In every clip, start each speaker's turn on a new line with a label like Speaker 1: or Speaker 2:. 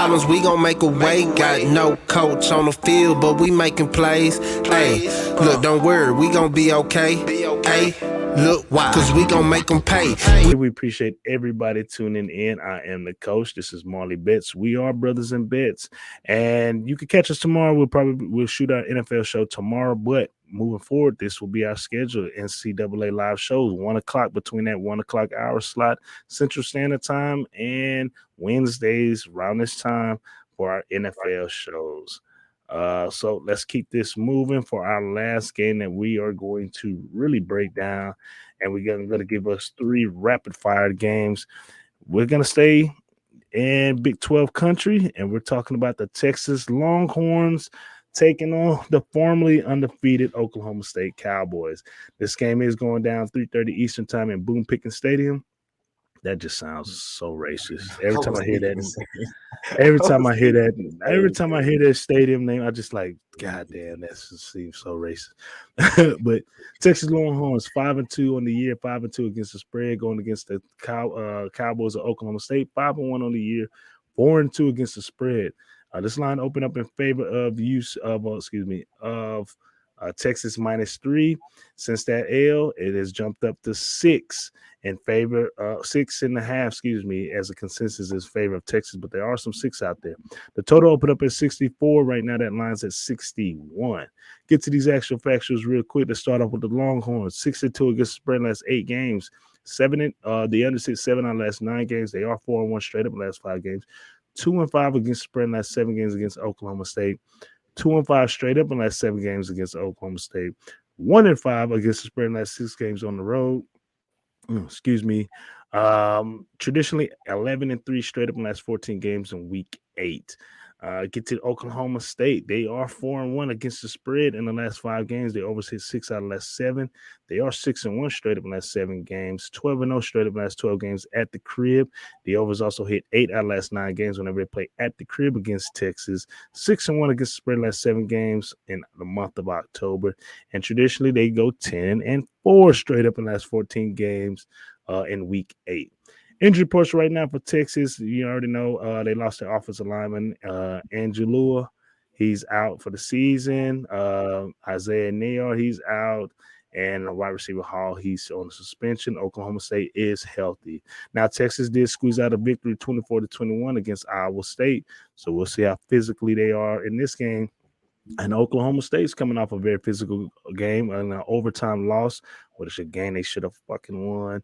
Speaker 1: problems, we gon' make a way. Got no coach on the field, but we making plays. Hey, look, don't worry, we gon' be okay. Hey, look, why? Cause we gon' make them pay.
Speaker 2: We appreciate everybody tuning in. I am the coach. This is Marley Bets. We are Brothas N Bets, and you can catch us tomorrow. We'll shoot our NFL show tomorrow, but moving forward, this will be our schedule. NCAA live shows 1 o'clock between that 1 o'clock hour slot Central Standard Time, and Wednesdays around this time for our NFL shows. So let's keep this moving for our last game that we are going to really break down, and we're going to give us 3 rapid fire games. We're going to stay in Big 12 country, and we're talking about the Texas Longhorns taking on the formerly undefeated Oklahoma State Cowboys. This game is going down 3:30 Eastern Time in Boone Pickens Stadium. That just sounds so racist. Every time I hear that stadium name, I just like, God damn, that seems so racist. But Texas Longhorns 5-2 on the year, 5-2 against the spread, going against the Cowboys of Oklahoma State, 5-1 on the year, 4-2 against the spread. This line opened up in favor of the use of Texas -3. Since that L, it has jumped up to 6 in favor, 6.5, as a consensus is favor of Texas, but there are some 6 out there. The total opened up at 64. Right now, that line's at 61. Get to these actual factuals real quick. To start off with the Longhorns, 6-2 against the spread in the last 8 games. The under 7 out of the last 9 games. They are 4-1 straight up in the last 5 games. 2-5 against the spread in the last 7 games against Oklahoma State. 2-5 straight up in the last 7 games against Oklahoma State. 1-5 against the spread in the last 6 games on the road. Traditionally 11-3 straight up in the last 14 games in week 8. Get to Oklahoma State. They are 4-1 against the spread in the last 5 games. They overhit 6 out of the last 7. They are 6-1 straight up in the last 7 games. 12-0 straight up in the last 12 games at the crib. The overs also hit 8 out of the last 9 games whenever they play at the crib against Texas. 6-1 against the spread in the last 7 games in the month of October. And traditionally, they go 10-4 straight up in the last 14 games in week 8. Injury reports right now for Texas. You already know they lost their offensive lineman, Angelua. He's out for the season. Isaiah Neyor, he's out. And wide receiver Hall, he's on suspension. Oklahoma State is healthy. Now, Texas did squeeze out a victory 24-21 against Iowa State. So we'll see how physically they are in this game. And Oklahoma State's coming off a very physical game and an overtime loss, which a game they should have fucking won.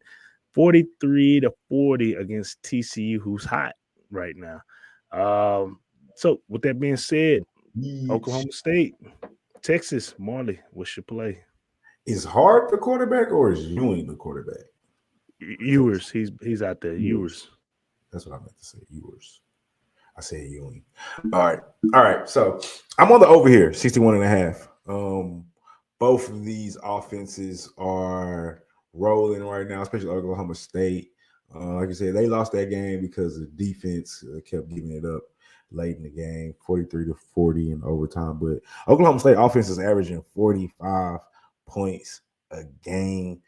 Speaker 2: 43-40 against TCU, who's hot right now. So with that being said, Oklahoma State, Texas, Marley, what's your play?
Speaker 3: Is Hart the quarterback or is Ewing the quarterback?
Speaker 2: Ewers, he's out there. Ewers.
Speaker 3: That's what I meant to say. Ewers. I said Ewing. All right. So I'm on the over here, 61.5. Both of these offenses are rolling right now, especially Oklahoma State. Like I said, they lost that game because the defense kept giving it up late in the game, 43-40 in overtime. But Oklahoma State offense is averaging 45 points a game,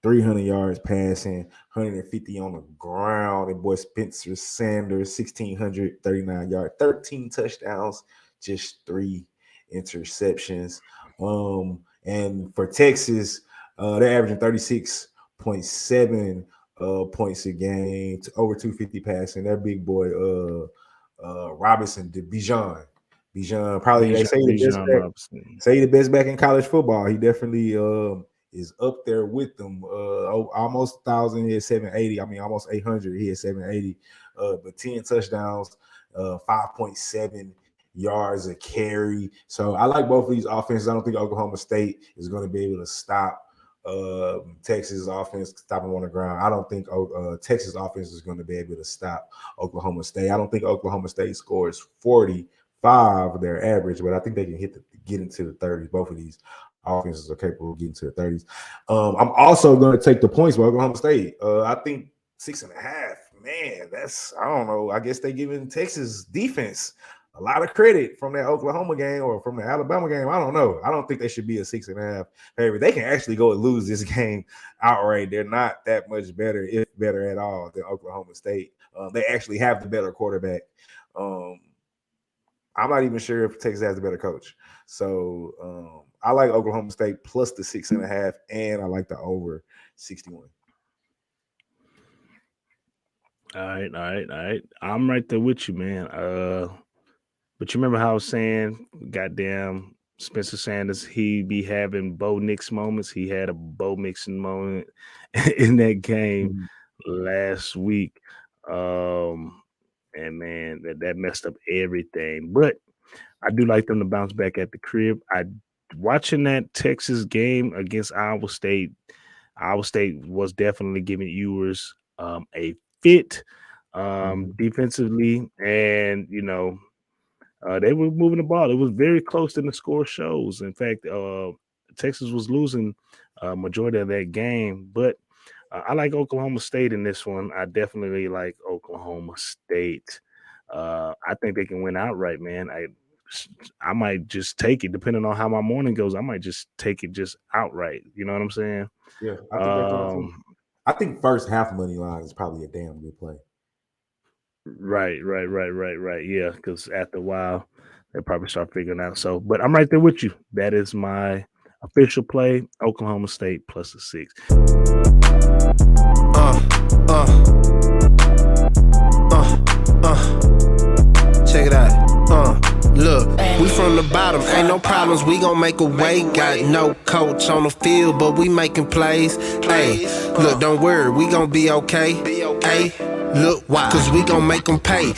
Speaker 3: 300 yards passing, 150 on the ground. And boy, Spencer Sanders, 1,639 yards, 13 touchdowns, just 3 interceptions. And for Texas, they're averaging 36.7 points a game, to over 250 passing. Their big boy, Robinson, Bijan, probably they say the best back in college football. He definitely is up there with them. Almost 1,000, he had 780. I mean, almost 800, he had 780. But 10 touchdowns, 5.7 yards a carry. So I like both of these offenses. I don't think Oklahoma State is going to be able to stop Texas offense, stop them on the ground. I don't think Texas offense is going to be able to stop Oklahoma State. I don't think Oklahoma State scores 45 their average, but I think they can get into the 30s. Both of these offenses are capable of getting to the 30s. I'm also going to take the points for Oklahoma State. I think 6.5. Man, I don't know. I guess they giving Texas defense a lot of credit from that Oklahoma game or from the Alabama game. I don't know. I don't think they should be a 6.5 favorite. They can actually go and lose this game outright. They're not that much better, if better at all, than Oklahoma State. They actually have the better quarterback. I'm not even sure if Texas has a better coach. So I like Oklahoma State plus the 6.5, and I like the over 61.
Speaker 2: All right. I'm right there with you, man. But you remember how I was saying, goddamn, Spencer Sanders, he be having Bo Nix moments. He had a Bo Mixon moment in that game last week. And man, that messed up everything. But I do like them to bounce back at the crib. Watching that Texas game against Iowa State was definitely giving Ewers a fit defensively, and they were moving the ball. It was very close than the score shows. In fact, Texas was losing majority of that game, but I like Oklahoma State in this one. I definitely like Oklahoma State. I think they can win outright, man. I might just take it, depending on how my morning goes. I might just take it just outright. You know what I'm saying?
Speaker 3: Yeah, I think they can too. I think first half money line is probably a damn good play.
Speaker 2: Right. Yeah, because after a while, they probably start figuring out. So, but I'm right there with you. That is my official play: Oklahoma State plus the 6.
Speaker 1: Check it out. Look, we from the bottom, ain't no problems, we gon' make a way. Got no coach on the field, but we making plays. Hey, look, don't worry, we gon' be okay. Hey, look, why? Cause we gon' make them pay.